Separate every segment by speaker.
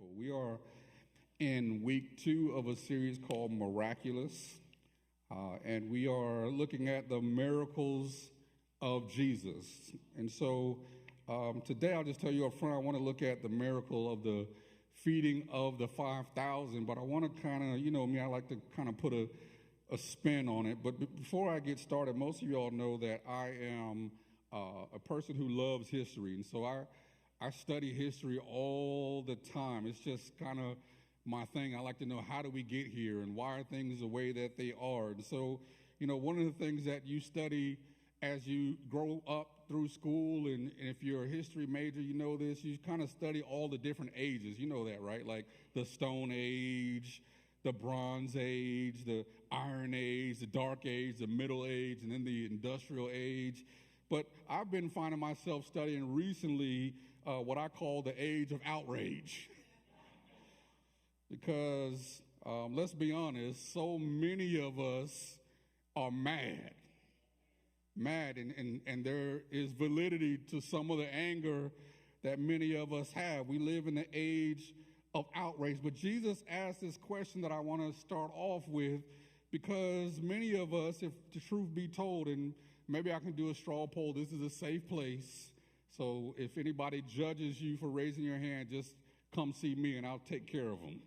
Speaker 1: thankful. We are in week 2 of a series called Miraculous, and we are looking at the miracles of Jesus. And so today I'll just tell you up front, I want to look at the miracle of the feeding of the 5,000, but I want to kind of, I like to kind of put a spin on it. But before I get started, most of you all know that I am a person who loves history, and so I study history all the time. It's just kind of my thing. I like to know, how do we get here and why are things the way that they are? And so, one of the things that you study as you grow up through school, and if you're a history major, you know this, you kind of study all the different ages. You know that, right? Like the Stone Age, the Bronze Age, the Iron Age, the Dark Age, the Middle Age, and then the Industrial Age. But I've been finding myself studying recently what I call the age of outrage. Because let's be honest, so many of us are mad, and there is validity to some of the anger that many of us have. We live in the age of outrage. But Jesus asked this question that I want to start off with, because many of us, if the truth be told, and maybe I can do a straw poll, this is a safe place. So if anybody judges you for raising your hand, just come see me and I'll take care of them.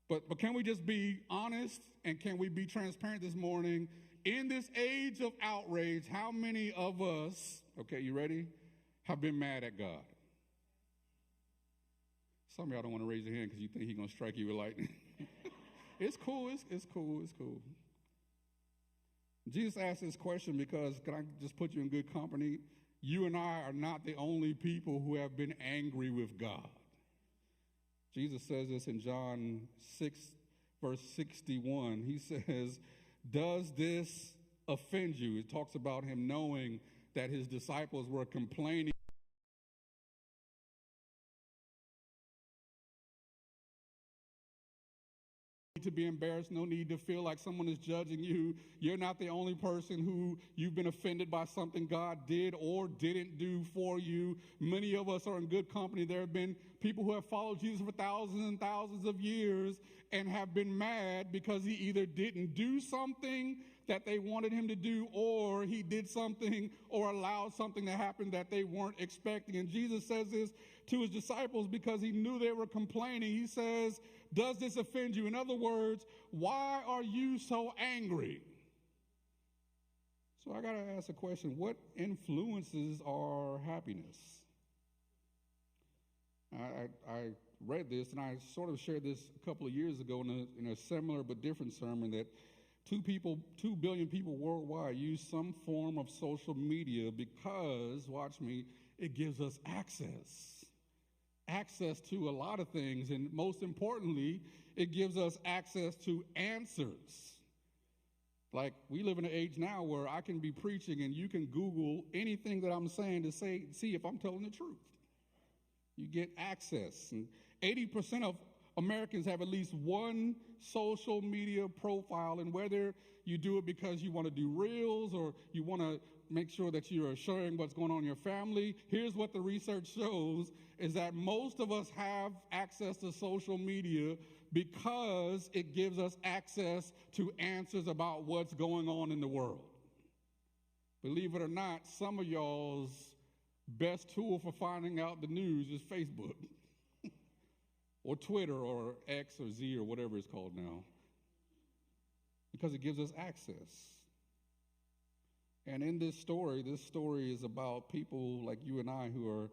Speaker 1: But can we just be honest, and can we be transparent this morning? In this age of outrage, how many of us, okay, you ready, have been mad at God? Some of y'all don't want to raise your hand because you think he's going to strike you with lightning. It's cool, it's cool. Jesus asked this question because, can I just put you in good company? You and I are not the only people who have been angry with God. Jesus says this in John 6, verse 61. He says, "Does this offend you?" It talks about him knowing that his disciples were complaining. To be embarrassed, no need to feel like someone is judging you. You're not the only person who you've been offended by something God did or didn't do for you. Many of us are in good company. There have been people who have followed Jesus for thousands and thousands of years and have been mad because he either didn't do something that they wanted him to do, or he did something or allowed something to happen that they weren't expecting. And Jesus says this to his disciples because he knew they were complaining. He says, "Does this offend you?" In other words, why are you so angry? So I got to ask a question. What influences our happiness? I read this, and I sort of shared this a couple of years ago in a similar but different sermon, that 2 billion people worldwide use some form of social media because, watch me, it gives us access to a lot of things, and most importantly, it gives us access to answers. Like, we live in an age now where I can be preaching and you can Google anything that I'm saying to see if I'm telling the truth. You get access, and 80% of Americans have at least one social media profile, and whether you do it because you want to do reels or you want to make sure that you are sharing what's going on in your family, here's what the research shows, is that most of us have access to social media because it gives us access to answers about what's going on in the world. Believe it or not, some of y'all's best tool for finding out the news is Facebook or Twitter or X or Z or whatever it's called now, because it gives us access. And in this story is about people like you and I who are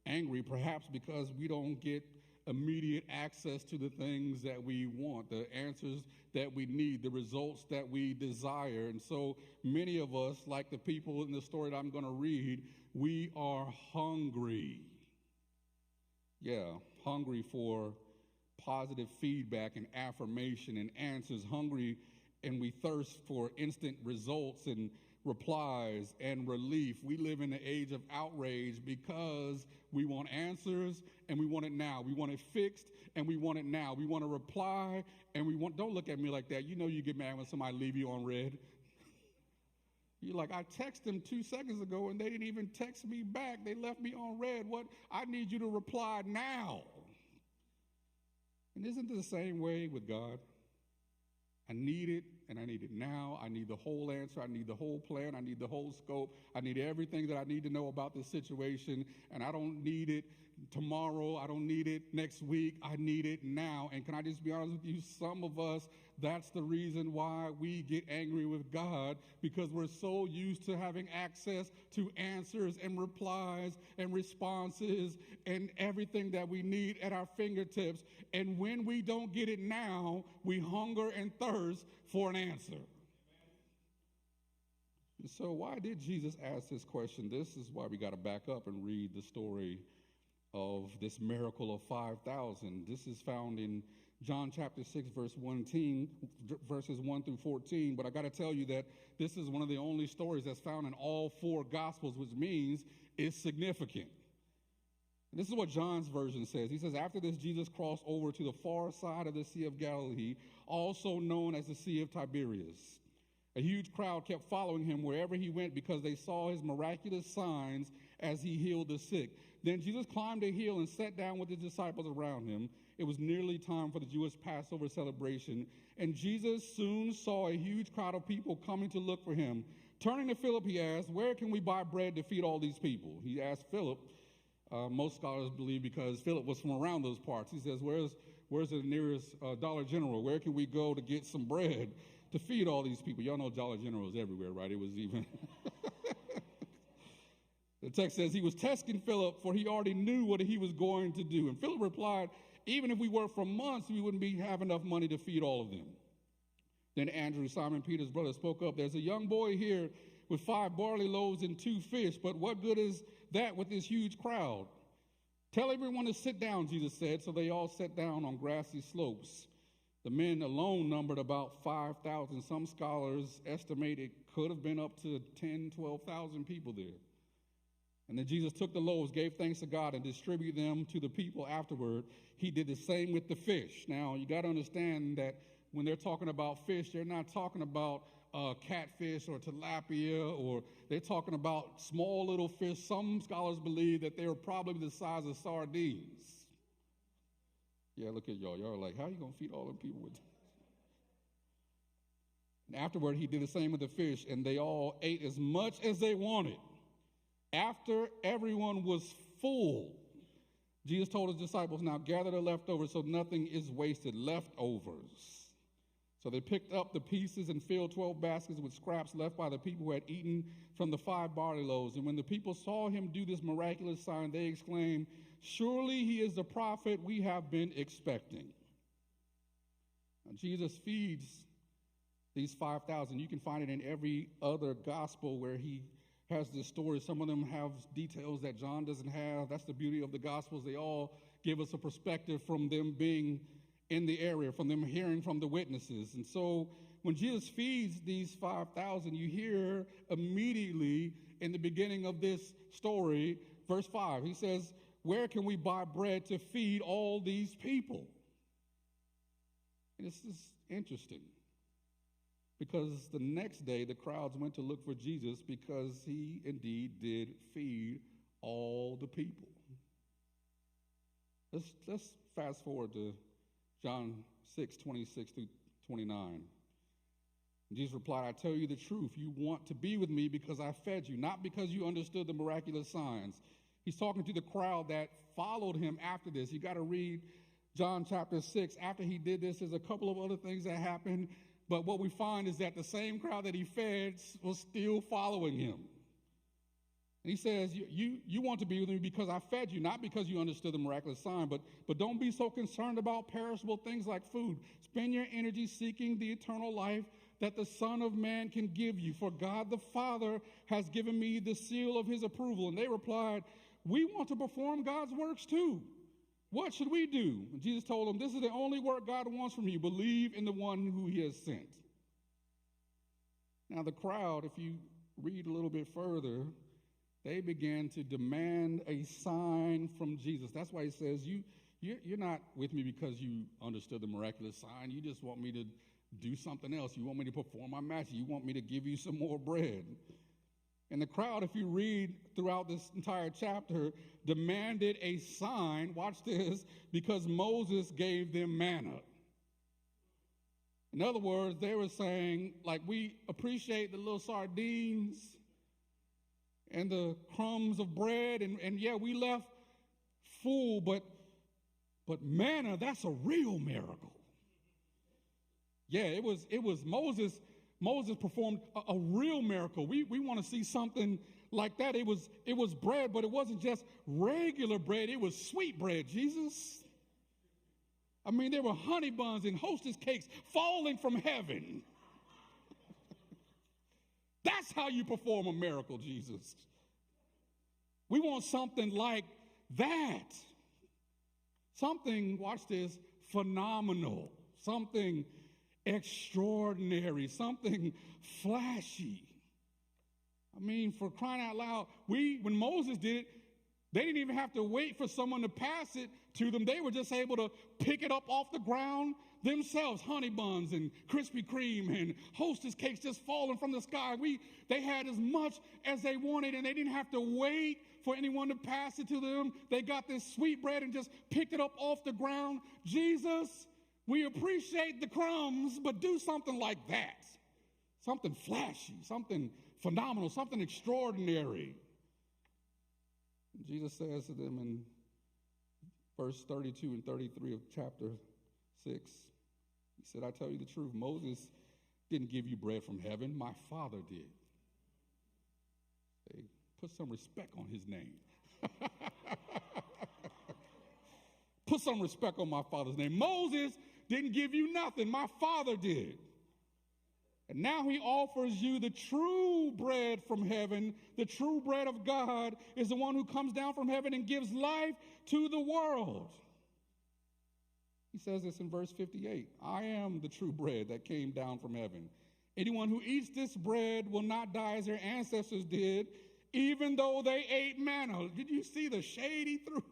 Speaker 1: angry, perhaps because we don't get immediate access to the things that we want, the answers that we need, the results that we desire. And so many of us, like the people in the story that I'm going to read, we are hungry. Yeah, hungry for positive feedback and affirmation and answers, hungry, and we thirst for instant results and replies and relief. We live in the age of outrage because we want answers and we want it now. We want it fixed and we want it now. We want a reply and don't look at me like that. You know you get mad when somebody leave you on red. You're like, I texted them 2 seconds ago and they didn't even text me back. They left me on red. What? I need you to reply now. And isn't it the same way with God? I need it, and I need it now. I need the whole answer. I need the whole plan. I need the whole scope. I need everything that I need to know about this situation, and I don't need it tomorrow. I don't need it next week. I need it now. And can I just be honest with you? Some of us, that's the reason why we get angry with God, because we're so used to having access to answers and replies and responses and everything that we need at our fingertips. And when we don't get it now, we hunger and thirst for an answer. And so why did Jesus ask this question? This is why we got to back up and read the story of this miracle of 5,000. This is found in John chapter 6, verses 1 through 14. But I got to tell you that this is one of the only stories that's found in all four Gospels, which means it's significant. And this is what John's version says. He says, after this, Jesus crossed over to the far side of the Sea of Galilee, also known as the Sea of Tiberias. A huge crowd kept following him wherever he went because they saw his miraculous signs as he healed the sick. Then Jesus climbed a hill and sat down with his disciples around him. It was nearly time for the Jewish Passover celebration, and Jesus soon saw a huge crowd of people coming to look for him. Turning to Philip, he asked, where can we buy bread to feed all these people? He asked Philip. Most scholars believe because Philip was from around those parts. He says, where's the nearest Dollar General? Where can we go to get some bread to feed all these people? Y'all know Dollar General is everywhere, right? It was even... The text says he was testing Philip, for he already knew what he was going to do. And Philip replied, even if we worked for months, we wouldn't have enough money to feed all of them. Then Andrew, Simon Peter's brother, spoke up. There's a young boy here with 5 barley loaves and 2 fish, but what good is that with this huge crowd? Tell everyone to sit down, Jesus said. So they all sat down on grassy slopes. The men alone numbered about 5,000. Some scholars estimate it could have been up to 10, 12,000 people there. And then Jesus took the loaves, gave thanks to God, and distributed them to the people afterward. He did the same with the fish. Now, you got to understand that when they're talking about fish, they're not talking about catfish or tilapia, or they're talking about small little fish. Some scholars believe that they were probably the size of sardines. Yeah, look at y'all. Y'all are like, how are you going to feed all them people with that? And afterward, he did the same with the fish, and they all ate as much as they wanted. After everyone was full, Jesus told his disciples, now gather the leftovers so nothing is wasted. Leftovers. So they picked up the pieces and filled 12 baskets with scraps left by the people who had eaten from the 5 barley loaves. And when the people saw him do this miraculous sign, they exclaimed, surely he is the prophet we have been expecting. Now, Jesus feeds these 5,000. You can find it in every other gospel where he has this story. Some of them have details that John doesn't have. That's the beauty of the Gospels. They all give us a perspective from them being in the area, from them hearing from the witnesses. And so when Jesus feeds these 5,000, you hear immediately in the beginning of this story, verse 5, he says, where can we buy bread to feed all these people? And it's just interesting, because the next day the crowds went to look for Jesus because he indeed did feed all the people. Let's fast forward to John 6, 26 through 29. Jesus replied, I tell you the truth, you want to be with me because I fed you, not because you understood the miraculous signs. He's talking to the crowd that followed him after this. You got to read John chapter 6. After he did this, there's a couple of other things that happened. But what we find is that the same crowd that he fed was still following him. And he says, you want to be with me because I fed you, not because you understood the miraculous sign, but don't be so concerned about perishable things like food. Spend your energy seeking the eternal life that the Son of Man can give you. For God the Father has given me the seal of his approval. And they replied, we want to perform God's works too. What should we do? And Jesus told them, this is the only work God wants from you. Believe in the one who he has sent. Now the crowd, if you read a little bit further, they began to demand a sign from Jesus. That's why he says, you're not with me because you understood the miraculous sign. You just want me to do something else. You want me to perform my magic. You want me to give you some more bread. And the crowd, if you read throughout this entire chapter, demanded a sign, watch this, because Moses gave them manna. In other words, they were saying, like, we appreciate the little sardines and the crumbs of bread, and yeah, we left full, but manna, that's a real miracle. Yeah, it was Moses performed a real miracle. We want to see something like that. It was bread, but it wasn't just regular bread. It was sweet bread, Jesus. I mean, there were honey buns and hostess cakes falling from heaven. That's how you perform a miracle, Jesus. We want something like that. Something, watch this, phenomenal. Something extraordinary. Something flashy. I mean, for crying out loud, when Moses did it, they didn't even have to wait for someone to pass it to them. They were just able to pick it up off the ground themselves. Honey buns and Krispy Kreme and hostess cakes just falling from the sky. They had as much as they wanted, and they didn't have to wait for anyone to pass it to them. They got this sweet bread and just picked it up off the ground. Jesus, we appreciate the crumbs, but do something like that. Something flashy, something phenomenal, something extraordinary. Jesus says to them in verse 32 and 33 of chapter 6, he said, I tell you the truth, Moses didn't give you bread from heaven, my Father did. Hey, put some respect on his name. Put some respect on my Father's name. Moses didn't give you nothing, my Father did. And now he offers you the true bread from heaven. The true bread of God is the one who comes down from heaven and gives life to the world. He says this in verse 58. I am the true bread that came down from heaven. Anyone who eats this bread will not die as their ancestors did, even though they ate manna. Did you see the shade he threw?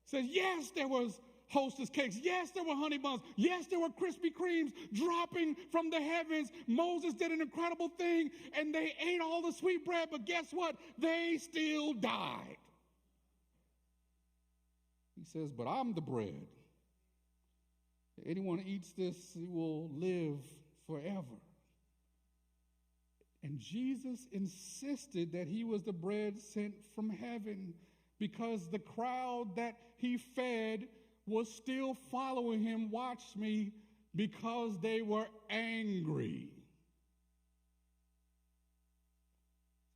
Speaker 1: Says, yes, there was hostess cakes. Yes, there were honey buns. Yes, there were Krispy Kremes dropping from the heavens. Moses did an incredible thing, and they ate all the sweet bread, but guess what? They still died. He says, but I'm the bread. Anyone who eats this will live forever. And Jesus insisted that he was the bread sent from heaven because the crowd that he fed was still following him, watch me, because they were angry.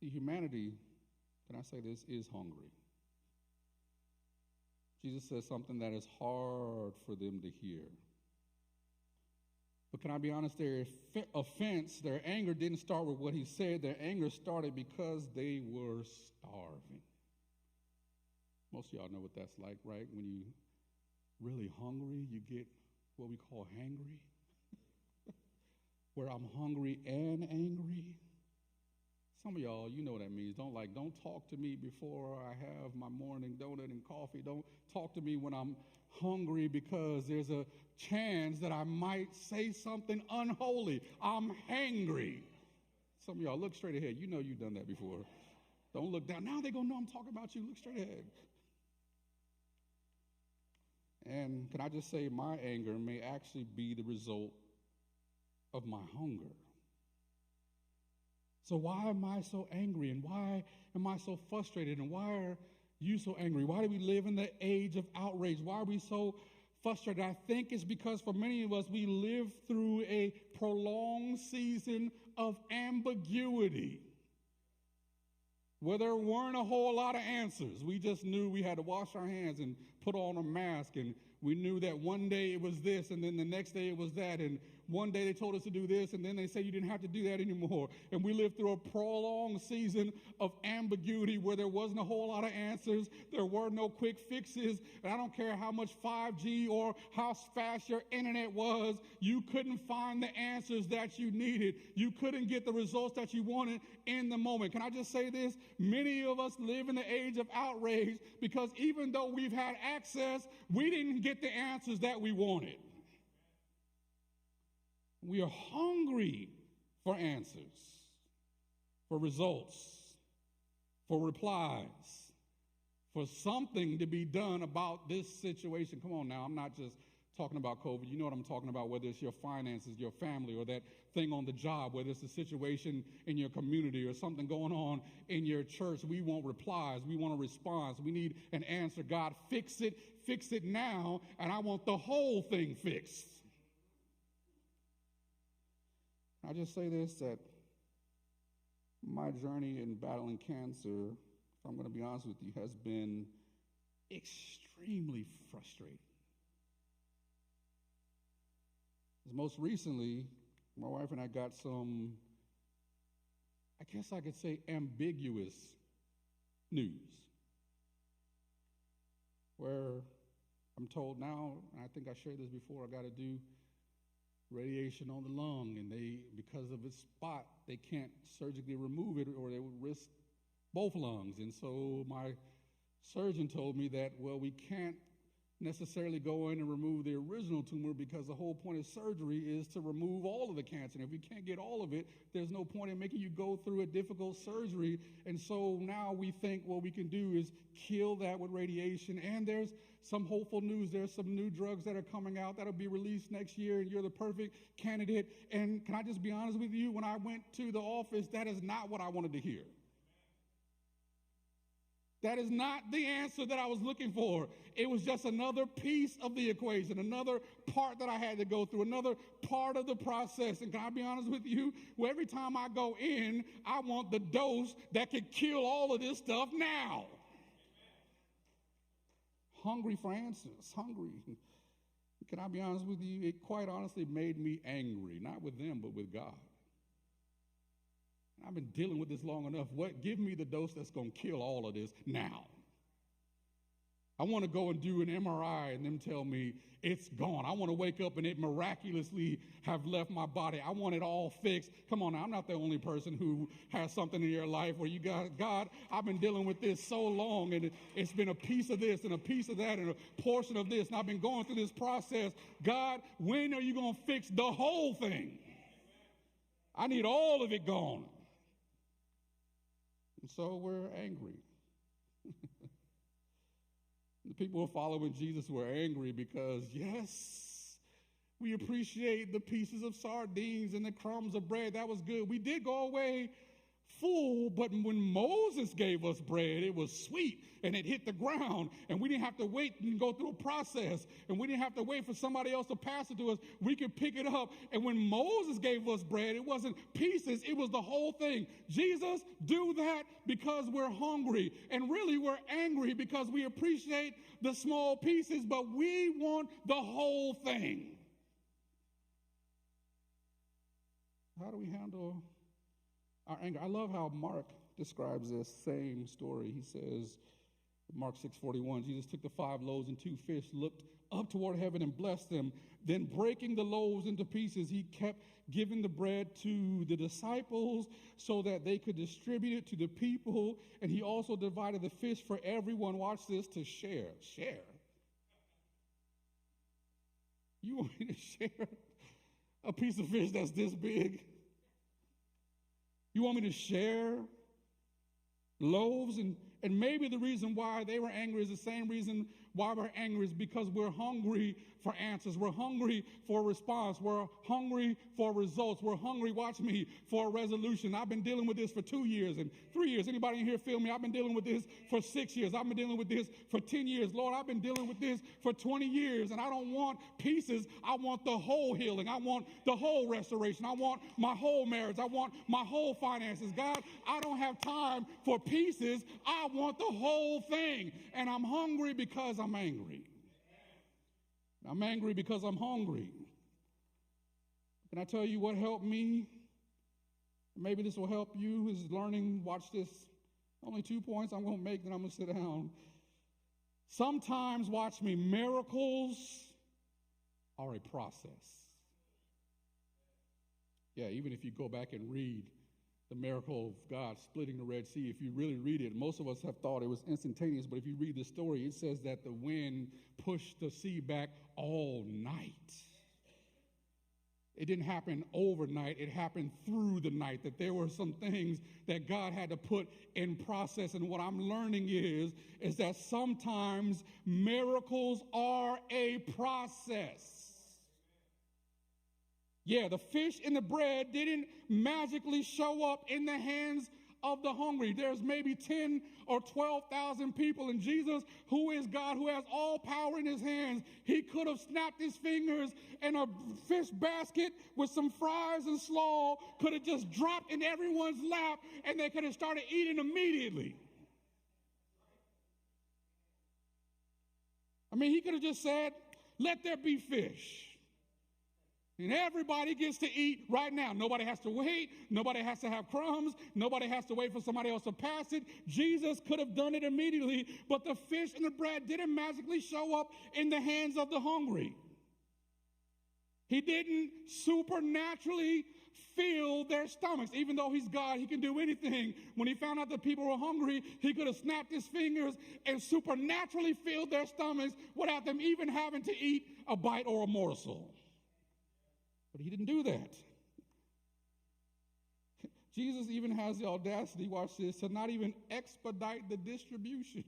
Speaker 1: See, humanity, can I say this, is hungry. Jesus says something that is hard for them to hear. But can I be honest, their offense, their anger didn't start with what he said. Their anger started because they were starving. Most of y'all know what that's like, right? When you really hungry, you get what we call hangry, where I'm hungry and angry. Some of y'all, you know what that means. Don't talk to me before I have my morning donut and coffee. Don't talk to me when I'm hungry because there's a chance that I might say something unholy. I'm hangry. Some of y'all, look straight ahead. You know you've done that before. Don't look down. Now they're going to know I'm talking about you. Look straight ahead. And can I just say, my anger may actually be the result of my hunger. So why am I so angry? And why am I so frustrated? And why are you so angry? Why do we live in the age of outrage? Why are we so frustrated? I think it's because for many of us, we live through a prolonged season of ambiguity, where there weren't a whole lot of answers. We just knew we had to wash our hands and put on a mask, and we knew that one day it was this, and then the next day it was that, and one day they told us to do this, and then they said you didn't have to do that anymore. And we lived through a prolonged season of ambiguity where there wasn't a whole lot of answers. There were no quick fixes. And I don't care how much 5G or how fast your internet was, you couldn't find the answers that you needed. You couldn't get the results that you wanted in the moment. Can I just say this? Many of us live in the age of outrage because even though we've had access, we didn't get the answers that we wanted. We are hungry for answers. for results, for replies, for something to be done about this situation. Come on now, I'm not just talking about COVID. You know what I'm talking about, whether it's your finances, your family, or that thing on the job, whether it's a situation in your community or something going on in your church. We want replies. We want a response. We need an answer. God, fix it now, and I want the whole thing fixed. I just say this, that my journey in battling cancer, if I'm going to be honest with you, has been extremely frustrating. Most recently, my wife and I got some, I guess I could say, ambiguous news, where I'm told now, and I think I shared this before, I got to do radiation on the lung, and because of its spot, they can't surgically remove it or they would risk both lungs. And so my surgeon told me that, well, we can't necessarily go in and remove the original tumor because the whole point of surgery is to remove all of the cancer. And if you can't get all of it, there's no point in making you go through a difficult surgery. And so now we think what we can do is kill that with radiation. And there's some hopeful news. There's some new drugs that are coming out that'll be released next year, and you're the perfect candidate. And can I just be honest with you? When I went to the office, that is not what I wanted to hear. That is not the answer that I was looking for. It was just another piece of the equation, another part that I had to go through, another part of the process. And can I be honest with you? Well, every time I go in, I want the dose that can kill all of this stuff now. Hungry for answers, hungry. Can I be honest with you? It quite honestly made me angry, not with them, but with God. I've been dealing with this long enough. Give me the dose that's going to kill all of this now. I want to go and do an MRI and them tell me it's gone. I want to wake up and it miraculously have left my body. I want it all fixed. Come on now, I'm not the only person who has something in your life where you got, God, I've been dealing with this so long, and it's been a piece of this and a piece of that and a portion of this, and I've been going through this process. God, when are you going to fix the whole thing? I need all of it gone. And so we're angry. The people who are following Jesus were angry because, yes, we appreciate the pieces of sardines and the crumbs of bread. That was good. We did go away full, but when Moses gave us bread, it was sweet and it hit the ground, and we didn't have to wait and go through a process, and we didn't have to wait for somebody else to pass it to us. We could pick it up. And when Moses gave us bread, it wasn't pieces, it was the whole thing. Jesus, do that because we're hungry, and really we're angry because we appreciate the small pieces, but we want the whole thing. How do we handle our anger? I love how Mark describes this same story. He says, Mark 6:41, Jesus took the 5 loaves and 2 fish, looked up toward heaven and blessed them. Then breaking the loaves into pieces, he kept giving the bread to the disciples so that they could distribute it to the people. And he also divided the fish for everyone, watch this, to share. Share. You want me to share a piece of fish that's this big? You want me to share loaves? And maybe the reason why they were angry is the same reason why we're angry, is because we're hungry for answers. We're hungry for a response. We're hungry for results. We're hungry, watch me, for a resolution. I've been dealing with this for 2 years and 3 years. Anybody in here feel me? I've been dealing with this for 6 years. I've been dealing with this for 10 years. Lord, I've been dealing with this for 20 years, and I don't want pieces. I want the whole healing. I want the whole restoration. I want my whole marriage. I want my whole finances. God, I don't have time for pieces. I want the whole thing, and I'm hungry because I'm angry. I'm angry because I'm hungry. Can I tell you what helped me? Maybe this will help you, is learning, watch this, only 2 points I'm going to make, then I'm going to sit down. Sometimes, watch me, miracles are a process. Yeah, even if you go back and read the miracle of God splitting the Red Sea, if you really read it, most of us have thought it was instantaneous, but if you read the story, it says that the wind pushed the sea back all night. it didn't happen overnight. It happened through the night, that there were some things that God had to put in process. And what I'm learning is that sometimes miracles are a process. Yeah, the fish and the bread didn't magically show up in the hands of the hungry. There's maybe 10 or 12,000 people, and Jesus, who is God, who has all power in his hands, he could have snapped his fingers and a fish basket with some fries and slaw could have just dropped in everyone's lap, and they could have started eating immediately. I mean, he could have just said, let there be fish. And everybody gets to eat right now. Nobody has to wait. Nobody has to have crumbs. Nobody has to wait for somebody else to pass it. Jesus could have done it immediately, but the fish and the bread didn't magically show up in the hands of the hungry. He didn't supernaturally fill their stomachs. Even though he's God, he can do anything. When he found out that people were hungry, he could have snapped his fingers and supernaturally filled their stomachs without them even having to eat a bite or a morsel. But he didn't do that. Jesus even has the audacity, watch this, to not even expedite the distribution.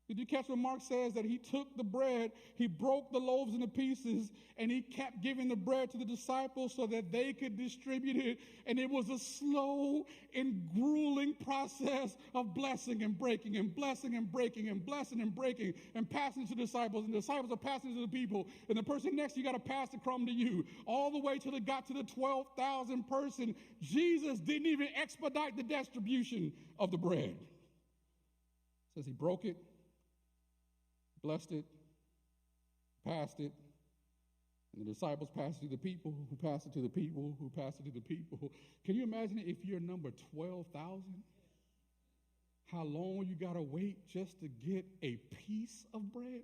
Speaker 1: Did you catch what Mark says? That he took the bread, he broke the loaves into pieces, and he kept giving the bread to the disciples so that they could distribute it. And it was a slow and grueling process of blessing and breaking and blessing and breaking and blessing and breaking and passing to the disciples. And the disciples are passing to the people. And the person next to you got to pass the crumb to you. All the way till it got to the 12,000 person. Jesus didn't even expedite the distribution of the bread. It says he broke it, blessed it, passed it, and the disciples passed it to the people, who passed it to the people, who passed it to the people. Can you imagine if you're number 12,000? How long you got to wait just to get a piece of bread?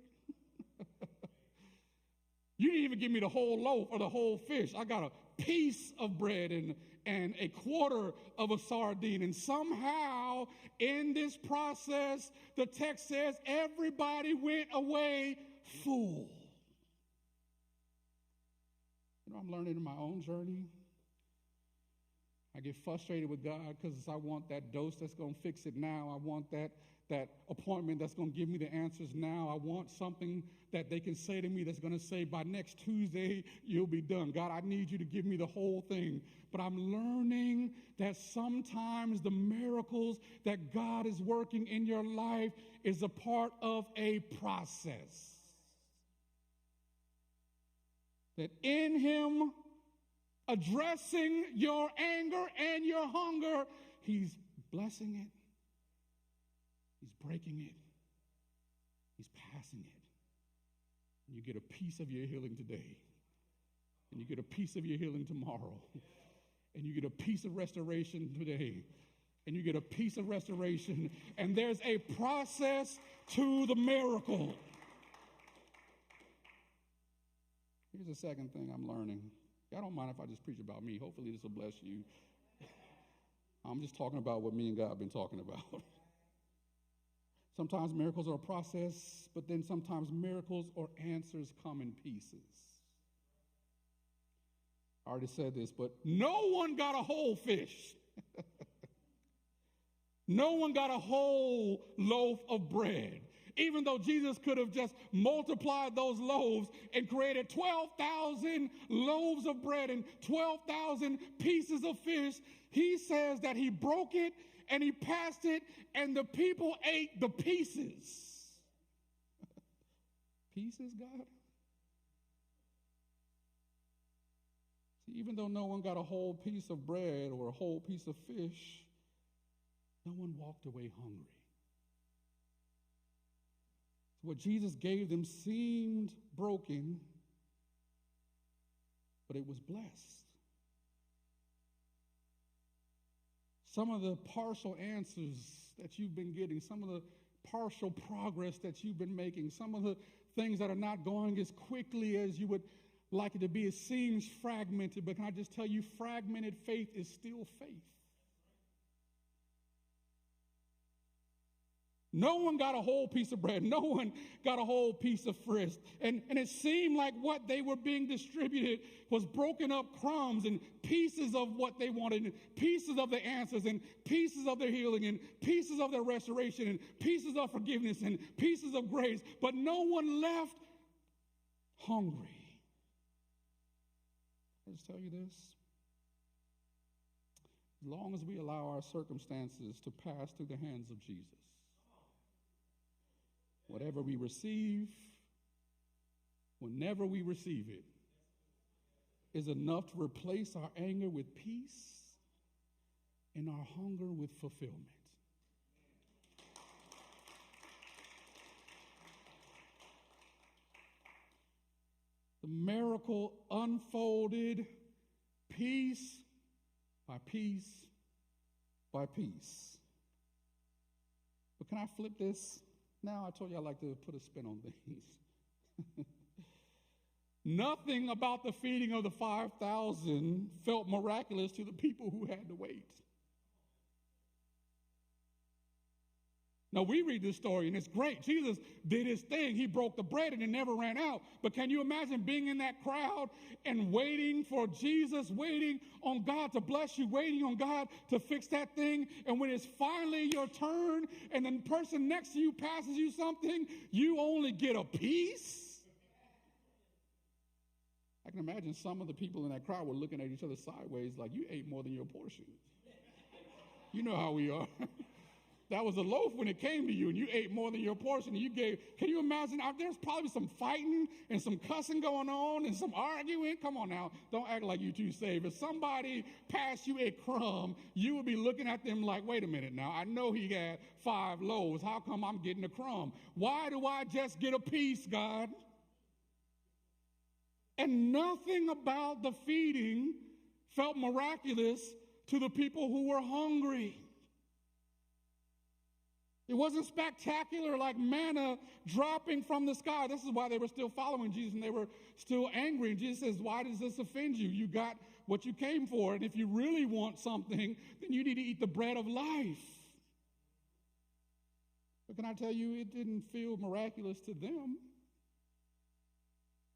Speaker 1: You didn't even give me the whole loaf or the whole fish. I got a piece of bread and a quarter of a sardine. And somehow in this process, the text says everybody went away full. You know, I'm learning in my own journey. I get frustrated with God because I want that dose that's going to fix it now. I want that appointment that's going to give me the answers now. I want something that they can say to me that's going to say, by next Tuesday, you'll be done. God, I need you to give me the whole thing. But I'm learning that sometimes the miracles that God is working in your life is a part of a process. That in him addressing your anger and your hunger, he's blessing it. He's breaking it. He's passing it. And you get a piece of your healing today. And you get a piece of your healing tomorrow. And you get a piece of restoration today. And you get a piece of restoration. And there's a process to the miracle. Here's the second thing I'm learning. I don't mind if I just preach about me. Hopefully this will bless you. I'm just talking about what me and God have been talking about. Sometimes miracles are a process, but then sometimes miracles or answers come in pieces. I already said this, but no one got a whole fish. No one got a whole loaf of bread. Even though Jesus could have just multiplied those loaves and created 12,000 loaves of bread and 12,000 pieces of fish, he says that he broke it and he passed it, and the people ate the pieces. Pieces, God? See, even though no one got a whole piece of bread or a whole piece of fish, no one walked away hungry. What Jesus gave them seemed broken, but it was blessed. Some of the partial answers that you've been getting, some of the partial progress that you've been making, some of the things that are not going as quickly as you would like it to be, it seems fragmented, but can I just tell you, fragmented faith is still faith. No one got a whole piece of bread. No one got a whole piece of fish. And it seemed like what they were being distributed was broken up crumbs and pieces of what they wanted, and pieces of the answers, and pieces of their healing, and pieces of their restoration, and pieces of forgiveness, and pieces of grace. But no one left hungry. I'll just tell you this. As long as we allow our circumstances to pass through the hands of Jesus, whatever we receive, whenever we receive it, is enough to replace our anger with peace and our hunger with fulfillment. The miracle unfolded piece by piece by piece. But can I flip this? Now, I told you I like to put a spin on things. Nothing about the feeding of the 5,000 felt miraculous to the people who had to wait. Now, we read this story, and it's great. Jesus did his thing. He broke the bread, and it never ran out. But can you imagine being in that crowd and waiting for Jesus, waiting on God to bless you, waiting on God to fix that thing, and when it's finally your turn, and the person next to you passes you something, you only get a piece? I can imagine some of the people in that crowd were looking at each other sideways like, you ate more than your portion. You know how we are. That was a loaf when it came to you, and you ate more than your portion. And you gave. Can you imagine? There's probably some fighting and some cussing going on and some arguing. Come on now. Don't act like you too saved. If somebody passed you a crumb, you would be looking at them like, wait a minute now. I know he had 5 loaves. How come I'm getting a crumb? Why do I just get a piece, God? And nothing about the feeding felt miraculous to the people who were hungry. It wasn't spectacular like manna dropping from the sky. This is why they were still following Jesus, and they were still angry. And Jesus says, why does this offend you? You got what you came for. And if you really want something, then you need to eat the bread of life. But can I tell you, it didn't feel miraculous to them.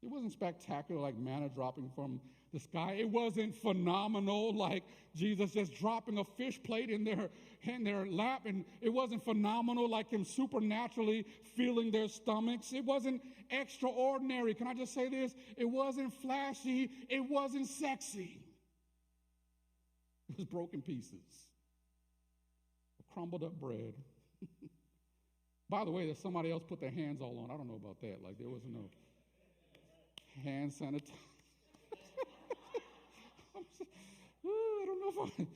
Speaker 1: It wasn't spectacular like manna dropping from the sky. It wasn't phenomenal like Jesus just dropping a fish plate in their lap. And it wasn't phenomenal like him supernaturally filling their stomachs. It wasn't extraordinary. Can I just say this? It wasn't flashy. It wasn't sexy. It was broken pieces of crumbled up bread. By the way, that somebody else put their hands all on. I don't know about that. Like there wasn't no hand sanitizer. I don't know if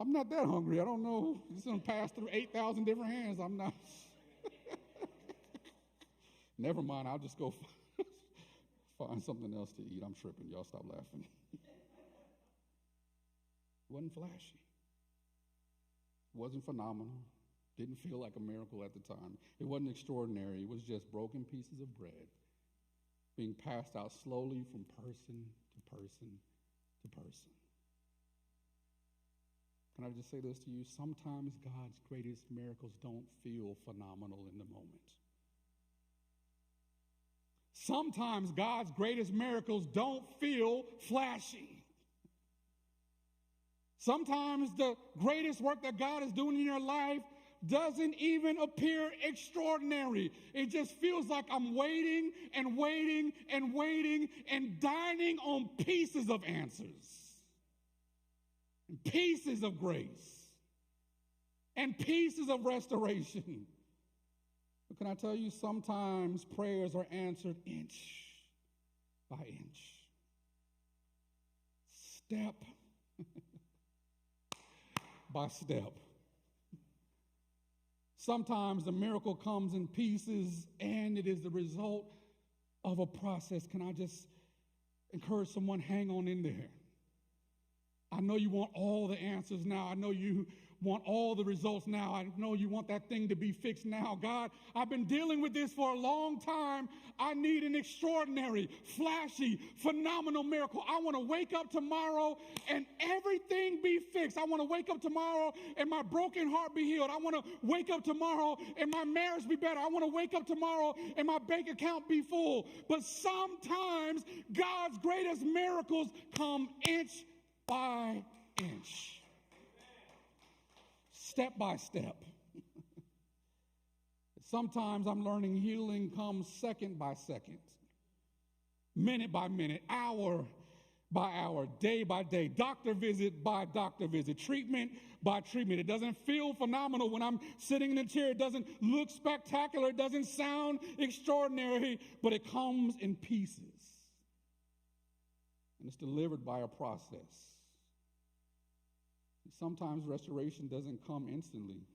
Speaker 1: I'm not that hungry. I don't know. It's going to pass through 8,000 different hands. I'm not. Never mind. I'll just go find something else to eat. I'm tripping. Y'all stop laughing. It wasn't flashy. It wasn't phenomenal. Didn't feel like a miracle at the time. It wasn't extraordinary. It was just broken pieces of bread being passed out slowly from person to person to person. Can I just say this to you? Sometimes God's greatest miracles don't feel phenomenal in the moment. Sometimes God's greatest miracles don't feel flashy. Sometimes the greatest work that God is doing in your life doesn't even appear extraordinary. It just feels like I'm waiting and waiting and waiting and dining on pieces of answers and pieces of grace and pieces of restoration. But can I tell you, sometimes prayers are answered inch by inch, step by step. Sometimes the miracle comes in pieces, and it is the result of a process. Can I just encourage someone, hang on in there. I know you want all the answers now. I know you want all the results now. I know you want that thing to be fixed now. God, I've been dealing with this for a long time. I need an extraordinary, flashy, phenomenal miracle. I want to wake up tomorrow and everything be fixed. I want to wake up tomorrow and my broken heart be healed. I want to wake up tomorrow and my marriage be better. I want to wake up tomorrow and my bank account be full. But sometimes God's greatest miracles come inch by inch. Step by step. Sometimes I'm learning healing comes second by second, minute by minute, hour by hour, day by day, doctor visit by doctor visit, treatment by treatment. It doesn't feel phenomenal when I'm sitting in a chair. It doesn't look spectacular. It doesn't sound extraordinary, but it comes in pieces. And it's delivered by a process. Sometimes restoration doesn't come instantly.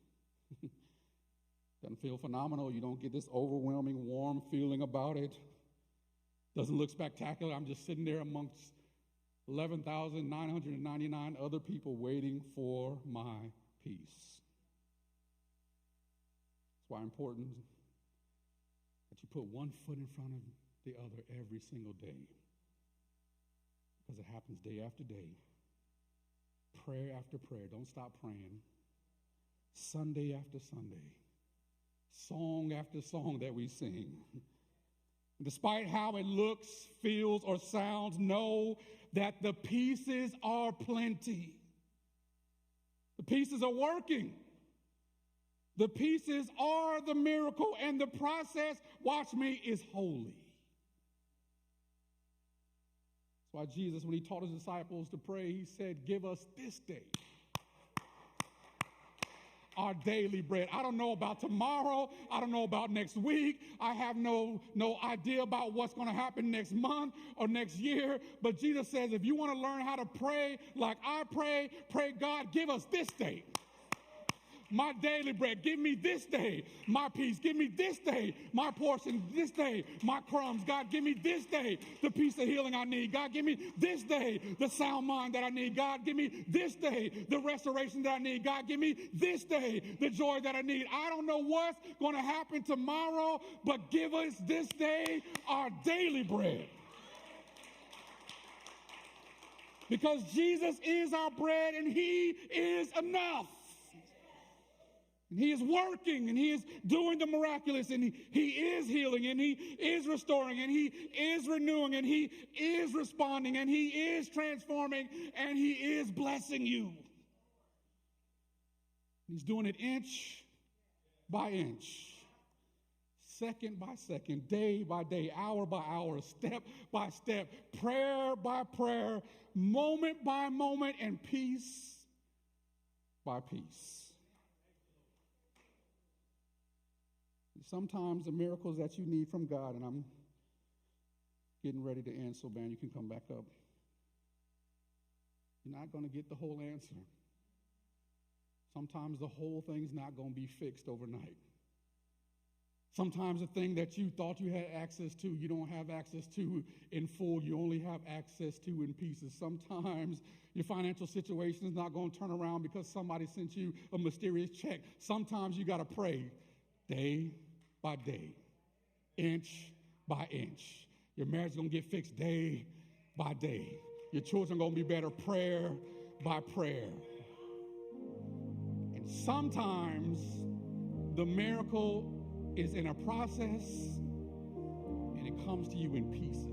Speaker 1: Doesn't feel phenomenal. You don't get this overwhelming, warm feeling about it. Doesn't look spectacular. I'm just sitting there amongst 11,999 other people waiting for my peace. That's why it's important that you put one foot in front of the other every single day. Because it happens day after day. Prayer after prayer. Don't stop praying. Sunday after Sunday. Song after song that we sing. Despite how it looks, feels, or sounds, know that the pieces are plenty. The pieces are working. The pieces are the miracle, and the process, watch me, is holy. That's why Jesus, when he taught his disciples to pray, he said, give us this day our daily bread. I don't know about tomorrow. I don't know about next week. I have no idea about what's going to happen next month or next year. But Jesus says, if you want to learn how to pray like I pray, God, give us this day my daily bread. Give me this day my peace. Give me this day my portion. This day my crumbs. God, give me this day the peace of healing I need. God, give me this day the sound mind that I need. God, give me this day the restoration that I need. God, give me this day the joy that I need. I don't know what's going to happen tomorrow, but give us this day our daily bread. Because Jesus is our bread and he is enough. And he is working, and he is doing the miraculous, and he is healing, and he is restoring, and he is renewing, and he is responding, and he is transforming, and he is blessing you. He's doing it inch by inch, second by second, day by day, hour by hour, step by step, prayer by prayer, moment by moment, and piece by piece. Sometimes the miracles that you need from God, and I'm getting ready to end, so man, you can come back up. You're not going to get the whole answer. Sometimes the whole thing's not going to be fixed overnight. Sometimes the thing that you thought you had access to, you don't have access to in full. You only have access to in pieces. Sometimes your financial situation is not going to turn around because somebody sent you a mysterious check. Sometimes you got to pray day by day, inch by inch. Your marriage is going to get fixed day by day. Your children are going to be better prayer by prayer. And sometimes the miracle is in a process and it comes to you in pieces.